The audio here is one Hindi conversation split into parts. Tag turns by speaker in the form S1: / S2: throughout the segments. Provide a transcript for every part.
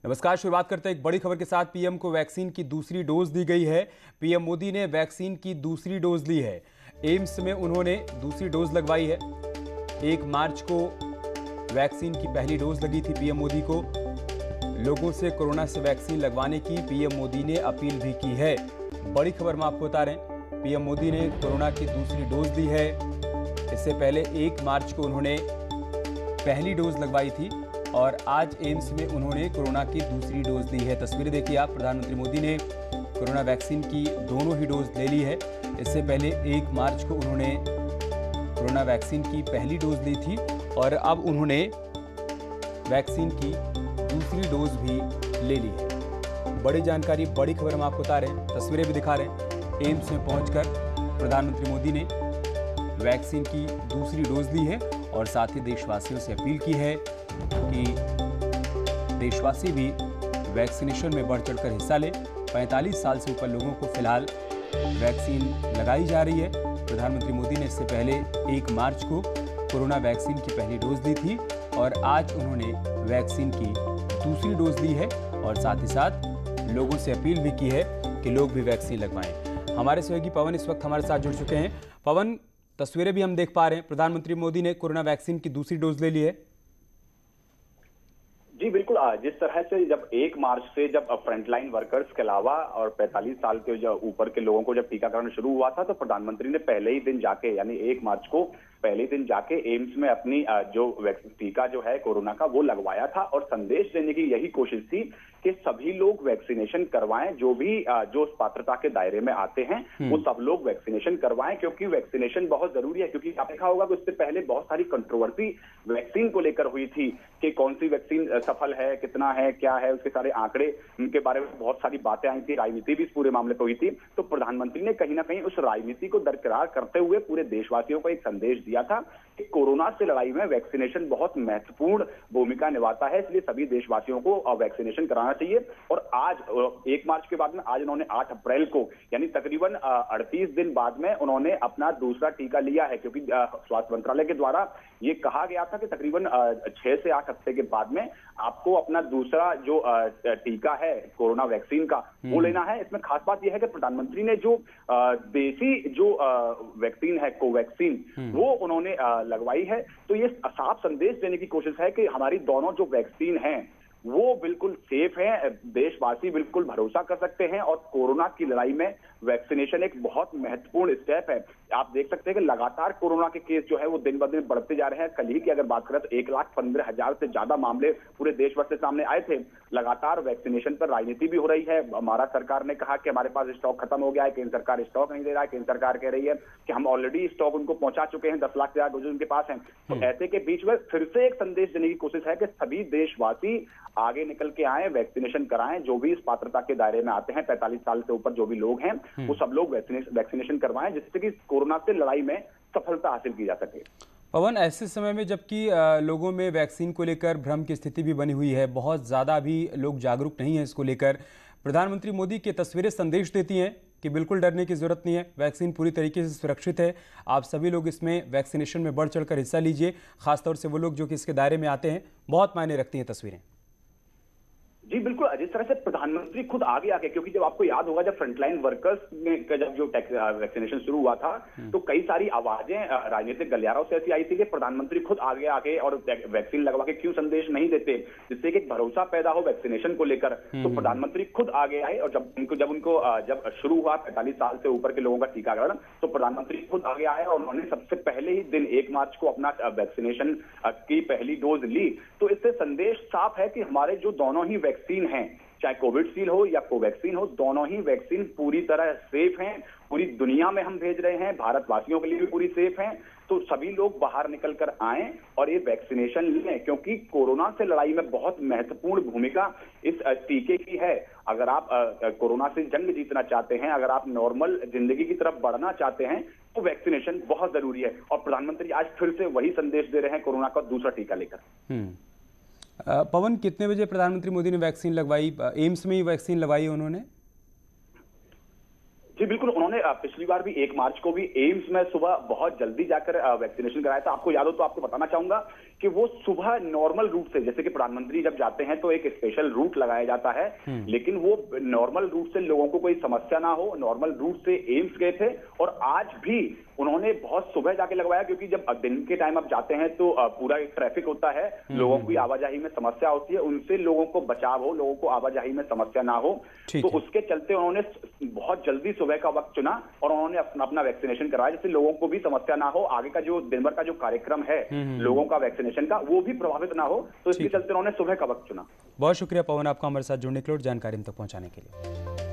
S1: नमस्कार। शुरुआत करते हैं एक बड़ी खबर के साथ। पीएम को वैक्सीन की दूसरी डोज दी गई है। पीएम मोदी ने वैक्सीन की दूसरी डोज ली है। एम्स में उन्होंने दूसरी डोज लगवाई है। 1 मार्च को वैक्सीन की पहली डोज लगी थी पीएम मोदी को। लोगों से कोरोना से वैक्सीन लगवाने की पीएम मोदी ने अपील भी की है। बड़ी खबर हम आपको बता रहे हैं, पीएम मोदी ने कोरोना की दूसरी डोज ली है। इससे पहले 1 मार्च को उन्होंने पहली डोज लगवाई थी और आज एम्स में उन्होंने कोरोना की दूसरी डोज ली है। तस्वीरें देखिए आप, प्रधानमंत्री मोदी ने कोरोना वैक्सीन की दोनों ही डोज ले ली है। इससे पहले 1 मार्च को उन्होंने कोरोना वैक्सीन की पहली डोज ली थी और अब उन्होंने वैक्सीन की दूसरी डोज भी ले ली है। बड़ी जानकारी, बड़ी खबर हम आपको बता रहे हैं, तस्वीरें भी दिखा रहे हैं। एम्स में पहुंचकर प्रधानमंत्री मोदी ने वैक्सीन की दूसरी डोज ली है और साथ ही देशवासियों से अपील की है कि देशवासी भी वैक्सीनेशन में बढ़ चढ़कर हिस्सा लें। 45 साल से ऊपर लोगों को फिलहाल वैक्सीन लगाई जा रही है। प्रधानमंत्री मोदी ने इससे पहले 1 मार्च को कोरोना वैक्सीन की पहली डोज ली थी और आज उन्होंने वैक्सीन की दूसरी डोज ली है और साथ ही साथ लोगों से अपील भी की है कि लोग भी वैक्सीन लगवाएं। हमारे सहयोगी पवन इस वक्त हमारे साथ जुड़ चुके हैं। पवन, तस्वीरें भी हम देख पा रहे हैं, प्रधानमंत्री मोदी ने कोरोना वैक्सीन की दूसरी डोज ले ली है।
S2: जी बिल्कुल। जिस तरह से जब 1 मार्च से जब फ्रंटलाइन वर्कर्स के अलावा और 45 साल के जो ऊपर के लोगों को जब टीकाकरण शुरू हुआ था, तो प्रधानमंत्री ने पहले ही दिन जाके, यानी 1 मार्च को पहले ही दिन जाके एम्स में अपनी जो टीका जो है कोरोना का वो लगवाया था और संदेश देने की यही कोशिश थी कि सभी लोग वैक्सीनेशन करवाएं। जो भी जो उस पात्रता के दायरे में आते हैं वो सब लोग वैक्सीनेशन करवाएं, क्योंकि वैक्सीनेशन बहुत जरूरी है। क्योंकि आपने देखा होगा कि उससे पहले बहुत सारी कंट्रोवर्सी वैक्सीन को लेकर हुई थी कि कौन सी वैक्सीन सफल है, कितना है, क्या है, उसके सारे आंकड़े, उनके बारे में बहुत सारी बातें आई थी। राजनीति भी इस पूरे मामले पर हुई थी। तो प्रधानमंत्री ने कहीं ना कहीं उस राजनीति को दरकिरार करते हुए पूरे देशवासियों को एक संदेश दिया था कि कोरोना से लड़ाई में वैक्सीनेशन बहुत महत्वपूर्ण भूमिका निभाता है, इसलिए सभी देशवासियों को वैक्सीनेशन कराना चाहिए। और आज 1 मार्च के बाद में आज उन्होंने 8 अप्रैल को, यानी तकरीबन 38 दिन बाद में उन्होंने अपना दूसरा टीका लिया है। क्योंकि स्वास्थ्य मंत्रालय के द्वारा ये कहा गया था कि तकरीबन 6 से 8 हफ्ते के बाद में आपको अपना दूसरा जो टीका है कोरोना वैक्सीन का वो लेना है। इसमें खास बात यह है कि प्रधानमंत्री ने जो देसी जो वैक्सीन है कोवैक्सीन वो उन्होंने लगवाई है। तो ये साफ संदेश देने की कोशिश है कि हमारी दोनों जो वैक्सीन हैं वो बिल्कुल सेफ है, देशवासी बिल्कुल भरोसा कर सकते हैं और कोरोना की लड़ाई में वैक्सीनेशन एक बहुत महत्वपूर्ण स्टेप है। आप देख सकते हैं कि लगातार कोरोना के केस जो है वो दिन ब दिन बढ़ते जा रहे हैं। कल ही की अगर बात करें तो 1,15,000 से ज्यादा मामले पूरे देश भर से सामने आए थे। लगातार वैक्सीनेशन पर राजनीति भी हो रही है। हमारा सरकार ने कहा कि हमारे पास स्टॉक खत्म हो गया है, केंद्र सरकार स्टॉक नहीं दे रहा है। केंद्र सरकार कह रही है कि हम ऑलरेडी स्टॉक उनको पहुंचा चुके हैं, 10 लाख से ज्यादा डोज उनके पास हैं। तो ऐसे के बीच में फिर से एक संदेश देने की कोशिश है कि सभी देशवासी आगे निकल के आए, वैक्सीनेशन कराएं। जो भी इस पात्रता के दायरे में आते हैं, 45 साल से ऊपर जो भी लोग हैं वो सब लोग वैक्सीनेशन करवाएं, जिससे कि कोरोना से लड़ाई में सफलता हासिल की जा सके।
S1: पवन, ऐसे समय में जबकि लोगों में वैक्सीन को लेकर भ्रम की स्थिति भी बनी हुई है, बहुत ज़्यादा भी लोग जागरूक नहीं है इसको लेकर, प्रधानमंत्री मोदी की तस्वीरें संदेश देती हैं कि बिल्कुल डरने की जरूरत नहीं है, वैक्सीन पूरी तरीके से सुरक्षित है। आप सभी लोग इसमें वैक्सीनेशन में बढ़ चढ़कर हिस्सा लीजिए। खासतौर से वो लोग जो कि इसके दायरे में आते हैं, बहुत मायने रखती हैं तस्वीरें।
S2: जी बिल्कुल। जिस तरह से प्रधानमंत्री खुद आगे आके, क्योंकि जब आपको याद होगा जब फ्रंटलाइन वर्कर्स का जब जो वैक्सीनेशन शुरू हुआ था तो कई सारी आवाजें राजनीतिक गलियारों से ऐसी आई थी कि प्रधानमंत्री खुद आगे आके और वैक्सीन लगवा के क्यों संदेश नहीं देते, जिससे कि भरोसा पैदा हो वैक्सीनेशन को लेकर। तो प्रधानमंत्री खुद आगे आए और जब शुरू हुआ 45 साल से ऊपर के लोगों का टीकाकरण, तो प्रधानमंत्री खुद आगे आए और उन्होंने सबसे पहले ही दिन 1 मार्च को अपना वैक्सीनेशन की पहली डोज ली। तो इससे संदेश साफ है कि हमारे जो दोनों ही वैक्सीन हैं, चाहे कोविडशील्ड हो या कोवैक्सीन हो, दोनों ही वैक्सीन पूरी तरह सेफ हैं। पूरी दुनिया में हम भेज रहे हैं, भारतवासियों के लिए भी पूरी सेफ हैं। तो सभी लोग बाहर निकल कर आएं और ये वैक्सीनेशन लें, क्योंकि कोरोना से लड़ाई में बहुत महत्वपूर्ण भूमिका इस टीके की है। अगर आप कोरोना से जंग जीतना चाहते हैं, अगर आप नॉर्मल जिंदगी की तरफ बढ़ना चाहते हैं, तो वैक्सीनेशन बहुत जरूरी है। और प्रधानमंत्री आज फिर से वही संदेश दे रहे हैं कोरोना का दूसरा टीका लेकर।
S1: पवन, कितने बजे प्रधानमंत्री मोदी ने वैक्सीन लगवाई? एम्स में ही वैक्सीन लगवाई उन्होंने?
S2: जी बिल्कुल, उन्होंने पिछली बार भी 1 मार्च को भी एम्स में सुबह बहुत जल्दी जाकर वैक्सीनेशन कराया था। आपको याद हो तो आपको बताना चाहूंगा कि वो सुबह नॉर्मल रूट से, जैसे कि प्रधानमंत्री जब जाते हैं तो एक स्पेशल रूट लगाया जाता है, लेकिन वो नॉर्मल रूट से लोगों को कोई समस्या ना हो, नॉर्मल रूट से एम्स गए थे। और आज भी उन्होंने बहुत सुबह जाके लगवाया, क्योंकि जब दिन के टाइम आप जाते हैं तो पूरा एक ट्रैफिक होता है, लोगों की आवाजाही में समस्या होती है, उनसे लोगों को बचाव हो, लोगों को आवाजाही में समस्या ना हो, तो उसके चलते उन्होंने बहुत जल्दी सुबह का वक्त चुना और उन्होंने अपना वैक्सीनेशन कराया, जिससे लोगों को भी समस्या ना हो, आगे का जो दिन भर का जो कार्यक्रम है लोगों का वैक्सीनेशन का, वो भी प्रभावित ना हो, तो इसके चलते उन्होंने सुबह का वक्त चुना।
S1: बहुत शुक्रिया पवन, आपका हमारे साथ जुड़ने के लिए और जानकारी हम तक पहुंचाने के लिए।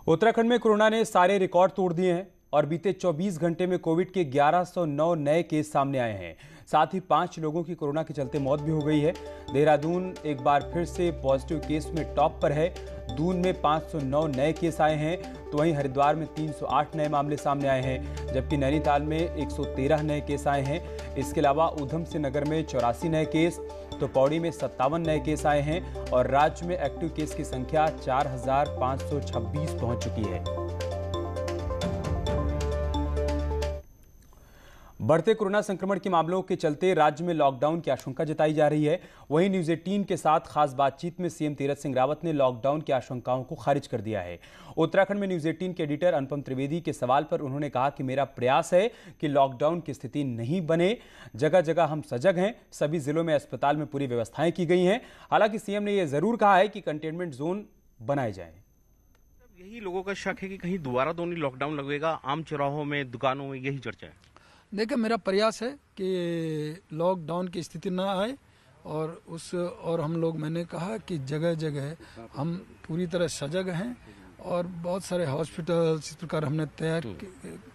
S1: उत्तराखंड में कोरोना ने सारे रिकॉर्ड तोड़ दिए हैं और बीते 24 घंटे में कोविड के 1109 नए केस सामने आए हैं। साथ ही 5 लोगों की कोरोना के चलते मौत भी हो गई है। देहरादून एक बार फिर से पॉजिटिव केस में टॉप पर है। दून में 509 नए केस आए हैं, तो वहीं हरिद्वार में 308 नए मामले सामने आए हैं, जबकि नैनीताल में 113 नए केस आए हैं। इसके अलावा ऊधम सिंह नगर में 84 नए केस, तो पौड़ी में 57 नए केस आए हैं और राज्य में एक्टिव केस की संख्या 4526 पहुंच चुकी है। बढ़ते कोरोना संक्रमण के मामलों के चलते राज्य में लॉकडाउन की आशंका जताई जा रही है। वहीं न्यूज 18 के साथ खास बातचीत में सीएम तीरथ सिंह रावत ने लॉकडाउन की आशंकाओं को खारिज कर दिया है। उत्तराखंड में न्यूज 18 के एडिटर अनुपम त्रिवेदी के सवाल पर उन्होंने कहा कि मेरा प्रयास है कि लॉकडाउन की स्थिति नहीं बने। जगह जगह हम सजग हैं, सभी जिलों में अस्पताल में पूरी व्यवस्थाएं की गई हैं। हालांकि सीएम ने यह जरूर कहा है कि कंटेनमेंट जोन बनाए जाए।
S3: यही लोगों का शक है कि कहीं दोबारा तो नहीं लॉकडाउन लगेगा, आम चौराहों में, दुकानों में, यही चर्चा है।
S4: देखिए, मेरा प्रयास है कि लॉकडाउन की स्थिति ना आए और हम लोग, मैंने कहा कि जगह जगह हम पूरी तरह सजग हैं और बहुत सारे हॉस्पिटल्स इस प्रकार हमने तैयार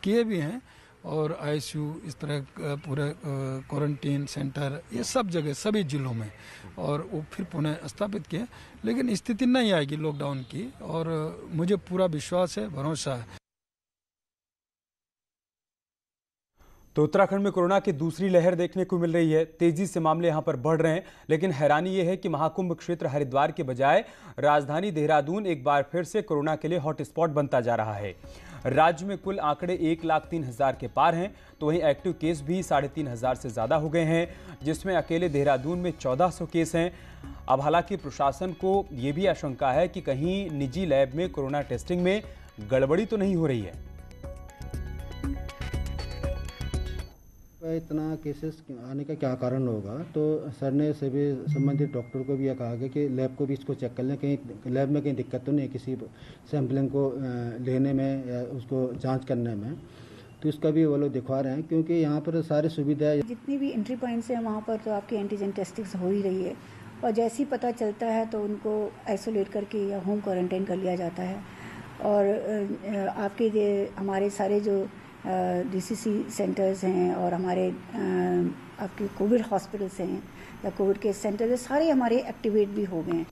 S4: किए भी हैं और आईसीयू इस तरह पूरे क्वारंटीन सेंटर ये सब जगह सभी जिलों में और वो फिर पुनः स्थापित किए। लेकिन स्थिति नहीं आएगी लॉकडाउन की और मुझे पूरा विश्वास है, भरोसा है।
S1: तो उत्तराखंड में कोरोना की दूसरी लहर देखने को मिल रही है। तेजी से मामले यहां पर बढ़ रहे हैं, लेकिन हैरानी यह है कि महाकुंभ क्षेत्र हरिद्वार के बजाय राजधानी देहरादून एक बार फिर से कोरोना के लिए हॉटस्पॉट बनता जा रहा है। राज्य में कुल आंकड़े 1,03,000 के पार हैं, तो वहीं एक्टिव केस भी 3,500 से ज्यादा हो गए हैं, जिसमें अकेले देहरादून में 1400 केस हैं। अब हालांकि प्रशासन को यह भी आशंका है कि कहीं निजी लैब में कोरोना टेस्टिंग में गड़बड़ी तो नहीं हो रही है।
S5: इतना केसेस आने का क्या कारण होगा, तो सर ने सभी संबंधित डॉक्टर को भी यह कहा गया कि लैब को भी इसको चेक कर लें, कहीं लैब में कहीं दिक्कत तो नहीं किसी सैंपलिंग को लेने में या उसको जांच करने में, तो इसका भी वो लोग दिखवा रहे हैं, क्योंकि यहाँ पर सारी सुविधाएं,
S6: जितनी भी एंट्री पॉइंट्स हैं वहाँ पर तो आपकी एंटीजन टेस्टिंग हो ही रही है और जैसे ही पता चलता है तो उनको आइसोलेट करके या होम क्वारंटाइन कर लिया जाता है। और आपके हमारे सारे जो डीसीसी सेंटर्स हैं और हमारे आपके कोविड हॉस्पिटल्स हैं या कोविड केयर सेंटर, सारे हमारे एक्टिवेट भी हो गए हैं।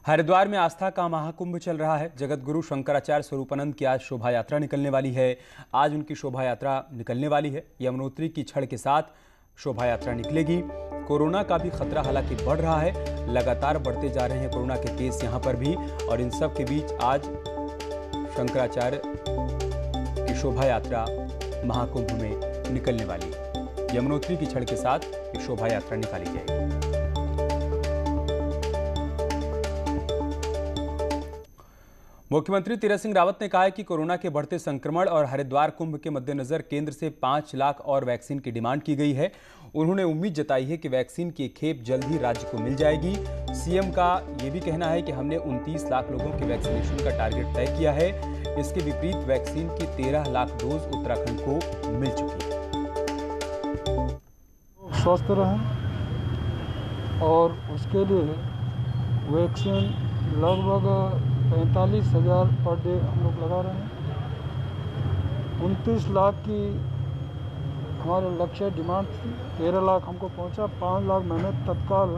S1: हरिद्वार में आस्था का महाकुंभ चल रहा है। जगत गुरु शंकराचार्य स्वरूपानंद की आज शोभा यात्रा निकलने वाली है। आज उनकी शोभा यात्रा निकलने वाली है। यमुनोत्री की छड़ के साथ शोभा यात्रा निकलेगी। कोरोना का भी खतरा हालांकि बढ़ रहा है, लगातार बढ़ते जा रहे हैं कोरोना के केस यहाँ पर भी, और इन सब के बीच आज शंकराचार्य की शोभा यात्रा महाकुंभ में निकलने वाली है। यमुनोत्री की छड़ के साथ एक शोभा यात्रा निकाली जाएगी। मुख्यमंत्री तीरथ सिंह रावत ने कहा है कि कोरोना के बढ़ते संक्रमण और हरिद्वार कुंभ के मद्देनजर केंद्र से 5 लाख और वैक्सीन की डिमांड की गई है। उन्होंने उम्मीद जताई है कि वैक्सीन की एक खेप जल्द ही राज्य को मिल जाएगी। सीएम का यह भी कहना है कि हमने 29 लाख लोगों के वैक्सीनेशन का टारगेट तय किया है। इसके विपरीत वैक्सीन की 13 लाख डोज उत्तराखंड को मिल चुकी है।
S4: स्वस्थ रहें और उसके लिए वैक्सीन लगभग 45,000 पर डे हम लोग लगा रहे हैं। 29 लाख की हमारे लक्ष्य डिमांड थी, 13 लाख हमको पहुंचा। 5 लाख मैंने तत्काल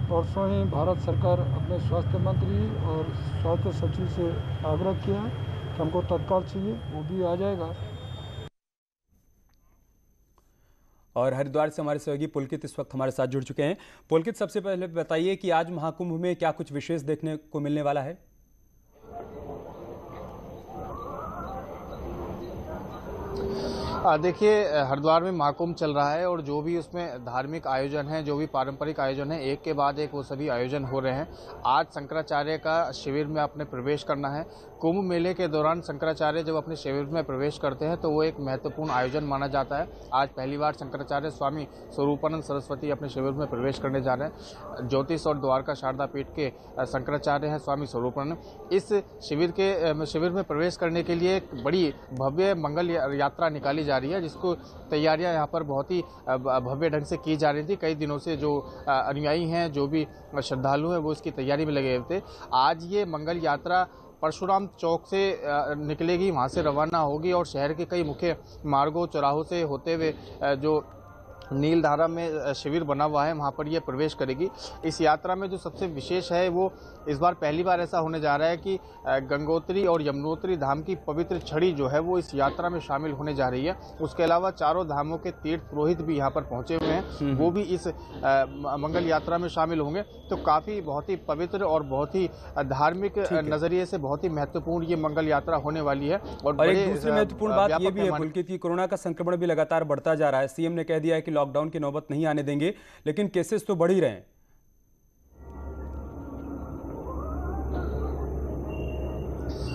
S4: परसों ही भारत सरकार अपने स्वास्थ्य मंत्री और स्वास्थ्य सचिव से आग्रह किया है कि हमको तत्काल चाहिए, वो भी आ जाएगा।
S1: और हरिद्वार से हमारे सहयोगी पुलकित इस वक्त हमारे साथ जुड़ चुके हैं। पुलकित, सबसे पहले बताइए कि आज महाकुंभ में क्या कुछ विशेष देखने को मिलने वाला है?
S7: देखिए, हरिद्वार में महाकुंभ चल रहा है और जो भी उसमें धार्मिक आयोजन है, जो भी पारंपरिक आयोजन है, एक के बाद एक वो सभी आयोजन हो रहे हैं। आज शंकराचार्य का शिविर में अपने प्रवेश करना है। कुंभ मेले के दौरान शंकराचार्य जब अपने शिविर में प्रवेश करते हैं तो वो एक महत्वपूर्ण आयोजन माना जाता है। आज पहली बार शंकराचार्य स्वामी स्वरूपानंद सरस्वती अपने शिविर में प्रवेश करने जा रहे हैं। ज्योतिष और द्वारका शारदा पीठ के शंकराचार्य हैं स्वामी स्वरूपानंद। इस शिविर में प्रवेश करने के लिए एक बड़ी भव्य मंगल यात्रा निकाली जा रही है, जिसको तैयारियां यहाँ पर बहुत ही भव्य ढंग से की जा रही थी। कई दिनों से जो अनुयायी हैं, जो भी श्रद्धालु हैं, वो इसकी तैयारी में लगे हुए थे। आज ये मंगल यात्रा परशुराम चौक से निकलेगी, वहाँ से रवाना होगी और शहर के कई मुख्य मार्गों चौराहों से होते हुए जो नीलधारा में शिविर बना हुआ है वहाँ पर यह प्रवेश करेगी। इस यात्रा में जो सबसे विशेष है वो इस बार पहली बार ऐसा होने जा रहा है कि गंगोत्री और यमुनोत्री धाम की पवित्र छड़ी जो है वो इस यात्रा में शामिल होने जा रही है। उसके अलावा चारों धामों के तीर्थ पुरोहित भी यहाँ पर पहुँचे हुए हैं, वो भी इस मंगल यात्रा में शामिल होंगे। तो काफ़ी बहुत ही पवित्र और बहुत ही धार्मिक नज़रिए से बहुत ही महत्वपूर्ण ये मंगल यात्रा होने वाली है।
S1: और एक दूसरी महत्वपूर्ण बात ये भी है पुलकित की कोरोना का संक्रमण भी लगातार बढ़ता जा रहा है। सीएम ने कह दिया है कि लॉकडाउन की नौबत नहीं आने देंगे, लेकिन केसेस तो बढ़ ही रहे हैं।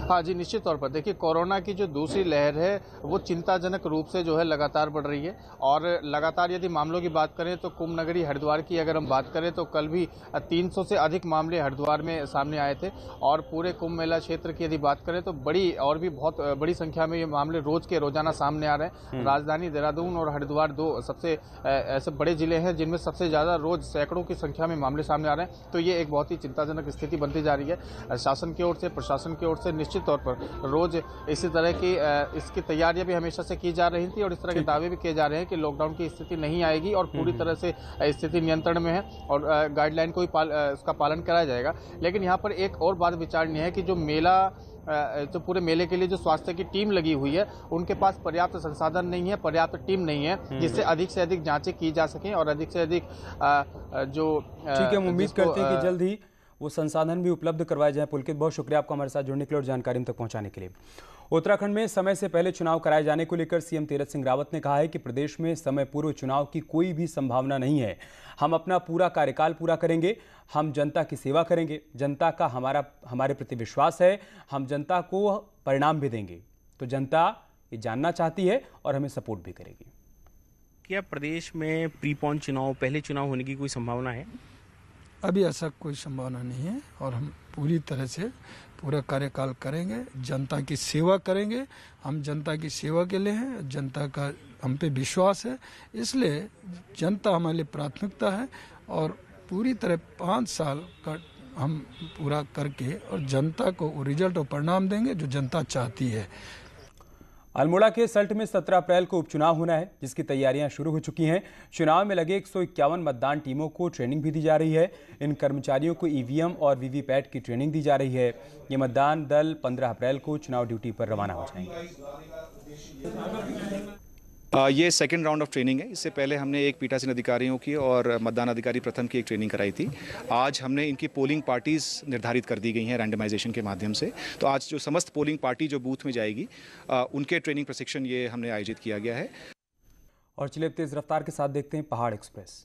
S7: हाँ जी, निश्चित तौर पर देखिए, कोरोना की जो दूसरी लहर है वो चिंताजनक रूप से जो है लगातार बढ़ रही है। और लगातार यदि मामलों की बात करें तो कुंभ नगरी हरिद्वार की अगर हम बात करें तो कल भी 300 से अधिक मामले हरिद्वार में सामने आए थे। और पूरे कुंभ मेला क्षेत्र की यदि बात करें तो बहुत बड़ी संख्या में ये मामले रोजाना सामने आ रहे हैं। राजधानी देहरादून और हरिद्वार दो सबसे ऐसे बड़े जिले हैं जिनमें सबसे ज़्यादा रोज सैकड़ों की संख्या में मामले सामने आ रहे हैं। तो ये एक बहुत ही चिंताजनक स्थिति बनती जा रही है। शासन की ओर से, प्रशासन की ओर से निश्चित तौर पर रोज इसी तरह की इसकी तैयारियां भी हमेशा से की जा रही थी और इस तरह के दावे भी किए जा रहे हैं कि लॉकडाउन की स्थिति नहीं आएगी और पूरी तरह से स्थिति नियंत्रण में है और गाइडलाइन को उसका पालन कराया जाएगा। लेकिन यहाँ पर एक और बात विचारणीय है कि जो मेला तो पूरे मेले के लिए जो स्वास्थ्य की टीम लगी हुई है उनके पास पर्याप्त संसाधन नहीं है, पर्याप्त टीम नहीं है जिससे अधिक से अधिक जांचें की जा सकें और अधिक से अधिक जो
S1: ठीक है, हम उम्मीद करते हैं कि जल्द ही वो संसाधन भी उपलब्ध करवाए जाएं। पुलकित, बहुत शुक्रिया आपका हमारे साथ जुड़ने के लिए और जानकारी हम तक पहुंचाने के लिए। उत्तराखंड में समय से पहले चुनाव कराए जाने को लेकर सीएम तीरथ सिंह रावत ने कहा है कि प्रदेश में समय पूर्व चुनाव की कोई भी संभावना नहीं है। हम अपना पूरा कार्यकाल पूरा करेंगे, हम जनता की सेवा करेंगे, जनता का हमारे प्रति विश्वास है, हम जनता को परिणाम भी देंगे। तो जनता ये जानना चाहती है और हमें सपोर्ट भी करेगी।
S3: क्या प्रदेश में प्रीपोन चुनाव, पहले चुनाव होने की कोई संभावना है?
S4: अभी ऐसा कोई संभावना नहीं है और हम पूरी तरह से पूरा कार्यकाल करेंगे, जनता की सेवा करेंगे। हम जनता की सेवा के लिए हैं, जनता का हम पे विश्वास है, इसलिए जनता हमारे लिए प्राथमिकता है और पूरी तरह 5 साल का हम पूरा करके और जनता को रिजल्ट और परिणाम देंगे जो जनता चाहती है।
S1: अल्मोड़ा के सल्ट में 17 अप्रैल को उपचुनाव होना है, जिसकी तैयारियां शुरू हो चुकी हैं। चुनाव में लगे 151 मतदान टीमों को ट्रेनिंग भी दी जा रही है। इन कर्मचारियों को ईवीएम और वीवीपैट की ट्रेनिंग दी जा रही है। ये मतदान दल 15 अप्रैल को चुनाव ड्यूटी पर रवाना हो जाएंगे।
S8: ये सेकंड राउंड ऑफ ट्रेनिंग है। इससे पहले हमने एक पीठासीन अधिकारियों की और मतदान अधिकारी प्रथम की एक ट्रेनिंग कराई थी। आज हमने इनकी पोलिंग पार्टीज निर्धारित कर दी गई हैं रैंडमाइजेशन के माध्यम से। तो आज जो समस्त पोलिंग पार्टी जो बूथ में जाएगी उनके ट्रेनिंग प्रशिक्षण ये हमने आयोजित किया गया है।
S1: और चलिए तेज रफ्तार के साथ देखते हैं पहाड़ एक्सप्रेस।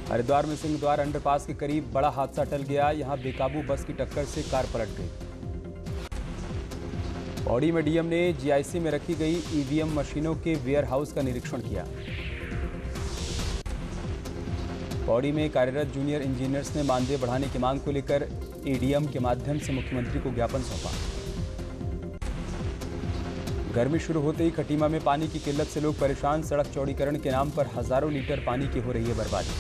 S1: हरिद्वार में सिंहद्वार अंडरपास के करीब बड़ा हादसा टल गया। यहां बेकाबू बस की टक्कर से कार पलट गई। पौड़ी में डीएम ने जीआईसी में रखी गई ईवीएम मशीनों के वेयर हाउस का निरीक्षण किया। पौड़ी में कार्यरत जूनियर इंजीनियर्स ने मानदेय बढ़ाने की मांग को लेकर एडीएम के माध्यम से मुख्यमंत्री को ज्ञापन सौंपा। गर्मी शुरू होते ही खटीमा में पानी की किल्लत से लोग परेशान। सड़क चौड़ीकरण के नाम पर हजारों लीटर पानी की हो रही है बर्बादी।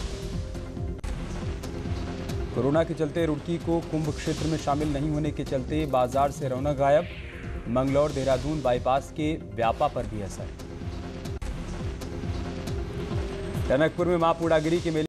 S1: कोरोना के चलते रुड़की को कुंभ क्षेत्र में शामिल नहीं होने के चलते बाजार से रौनक गायब। मंगलौर देहरादून बाईपास के व्यापा पर भी असर। टनकपुर में मां पूड़ागिरी के मेले